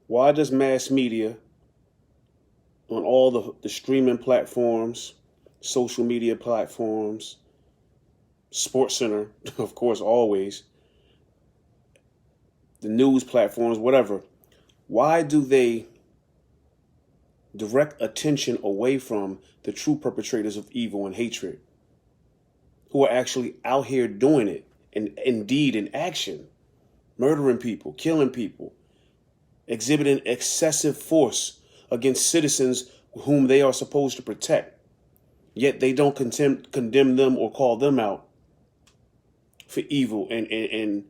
Why does mass media on all the streaming platforms, social media platforms, Sports Center, of course, always, the news platforms, whatever, why do they direct attention away from the true perpetrators of evil and hatred who are actually out here doing it and indeed in action, murdering people, killing people, exhibiting excessive force against citizens whom they are supposed to protect, yet they don't condemn them or call them out for evil and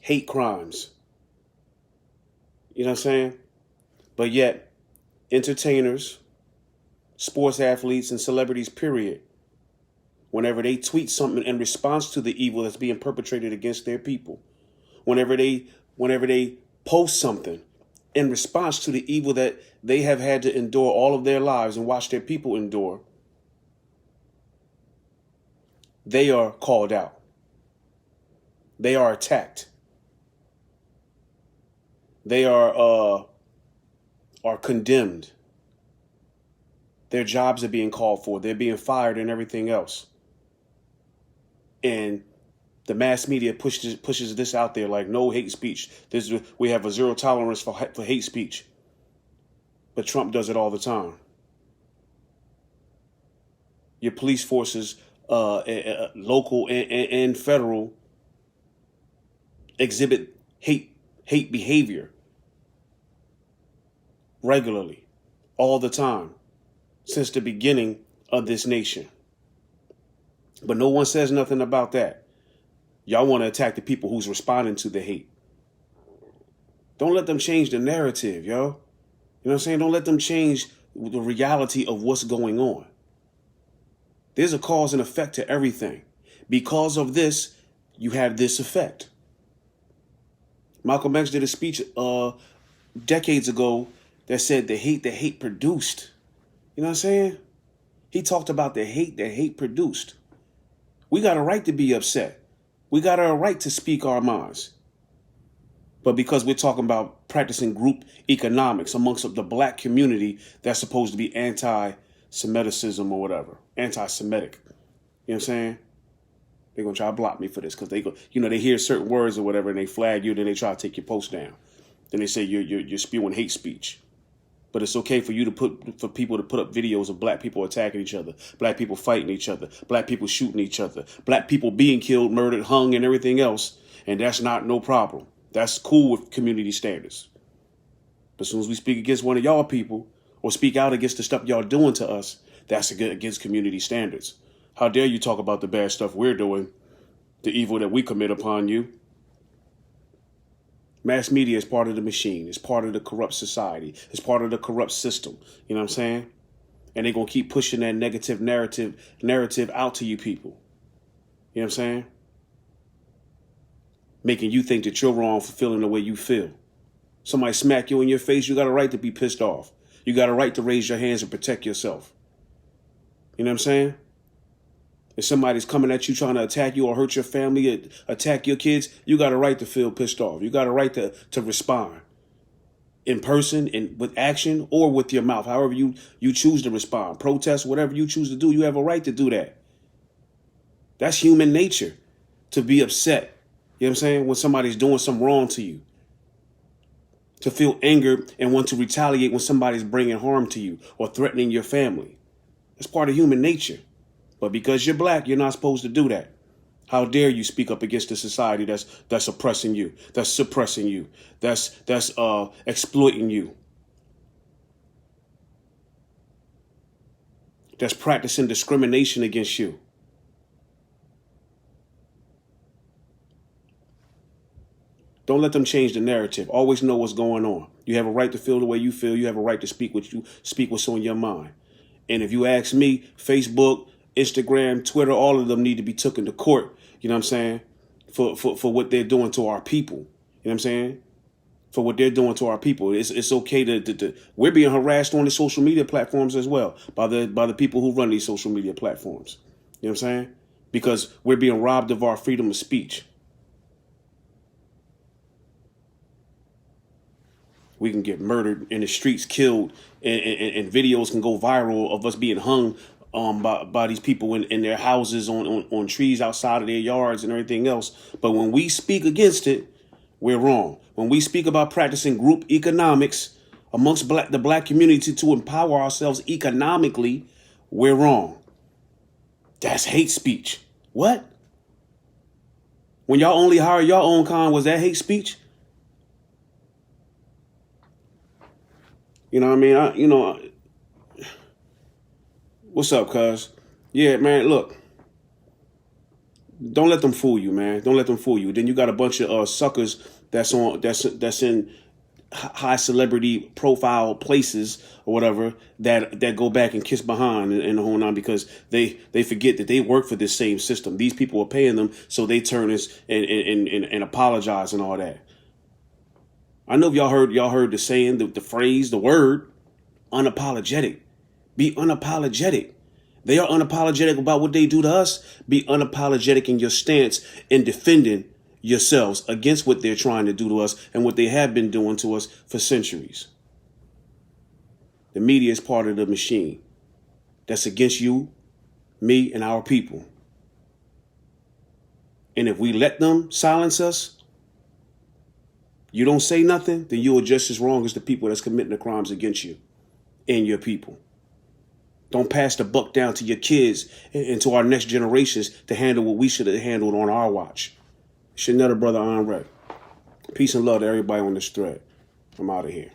hate crimes. You know what I'm saying? But yet, entertainers, sports athletes, and celebrities, period, whenever they tweet something in response to the evil that's being perpetrated against their people, whenever they post something in response to the evil that they have had to endure all of their lives and watch their people endure, they are called out. They are attacked. They are condemned. Their jobs are being called for. They're being fired and everything else. And the mass media pushes this out there like no hate speech. We have a zero tolerance for hate speech. But Trump does it all the time. Your police forces, local and federal, exhibit hate behavior regularly, all the time, since the beginning of this nation. But no one says nothing about that. Y'all want to attack the people who's responding to the hate. Don't let them change the narrative, yo. You know what I'm saying? Don't let them change the reality of what's going on. There's a cause and effect to everything. Because of this, you have this effect. Malcolm X did a speech decades ago that said the hate produced. You know what I'm saying? He talked about the hate produced. We got a right to be upset. We got a right to speak our minds. But because we're talking about practicing group economics amongst the black community, that's supposed to be anti-Semiticism or whatever, anti-Semitic. You know what I'm saying? They're going to try to block me for this because they hear certain words or whatever and they flag you, then they try to take your post down. Then they say you're spewing hate speech. But it's okay for people to put up videos of black people attacking each other, black people fighting each other, black people shooting each other, black people being killed, murdered, hung, and everything else. And that's not no problem. That's cool with community standards. But as soon as we speak against one of y'all people or speak out against the stuff y'all doing to us, that's against community standards. How dare you talk about the bad stuff we're doing, the evil that we commit upon you? Mass media is part of the machine. It's part of the corrupt society. It's part of the corrupt system. You know what I'm saying? And they're going to keep pushing that negative narrative out to you people. You know what I'm saying? Making you think that you're wrong for feeling the way you feel. Somebody smack you in your face, you got a right to be pissed off. You got a right to raise your hands and protect yourself. You know what I'm saying? If somebody's coming at you trying to attack you or hurt your family, attack your kids, you got a right to feel pissed off. You got a right to respond in person and with action or with your mouth, however you choose to respond. Protest, whatever you choose to do, you have a right to do that. That's human nature, to be upset. You know what I'm saying? When somebody's doing something wrong to you. To feel anger and want to retaliate when somebody's bringing harm to you or threatening your family. That's part of human nature. But because you're black, you're not supposed to do that. How dare you speak up against the society that's oppressing you, that's suppressing you, that's exploiting you, that's practicing discrimination against you. Don't let them change the narrative. Always know what's going on. You have a right to feel the way you feel. You have a right to speak what's on your mind. And if you ask me, Facebook, Instagram, Twitter, all of them need to be taken to court, you know what I'm saying, for what they're doing to our people. You know what I'm saying? For what they're doing to our people. It's okay to we're being harassed on the social media platforms as well by the people who run these social media platforms. You know what I'm saying? Because we're being robbed of our freedom of speech. We can get murdered in the streets, killed, and videos can go viral of us being hung by these people in their houses, on trees outside of their yards and everything else. But when we speak against it, we're wrong. When we speak about practicing group economics amongst the black community to empower ourselves economically, we're wrong. That's hate speech. What? When y'all only hire your own kind, was that hate speech? You know what I mean? What's up, cuz? Yeah, man, look. Don't let them fool you, man. Don't let them fool you. Then you got a bunch of suckers that's in high celebrity profile places or whatever that go back and kiss behind and the whole nine, because they forget that they work for this same system. These people are paying them, so they turn this and apologize and all that. I know if y'all heard the saying, the phrase, the word, unapologetic. Be unapologetic. They are unapologetic about what they do to us. Be unapologetic in your stance in defending yourselves against what they're trying to do to us and what they have been doing to us for centuries. The media is part of the machine that's against you, me, and our people. And if we let them silence us, you don't say nothing, then you are just as wrong as the people that's committing the crimes against you and your people. Don't pass the buck down to your kids and to our next generations to handle what we should have handled on our watch. It's your brother Andre. Peace and love to everybody on this thread. I'm out of here.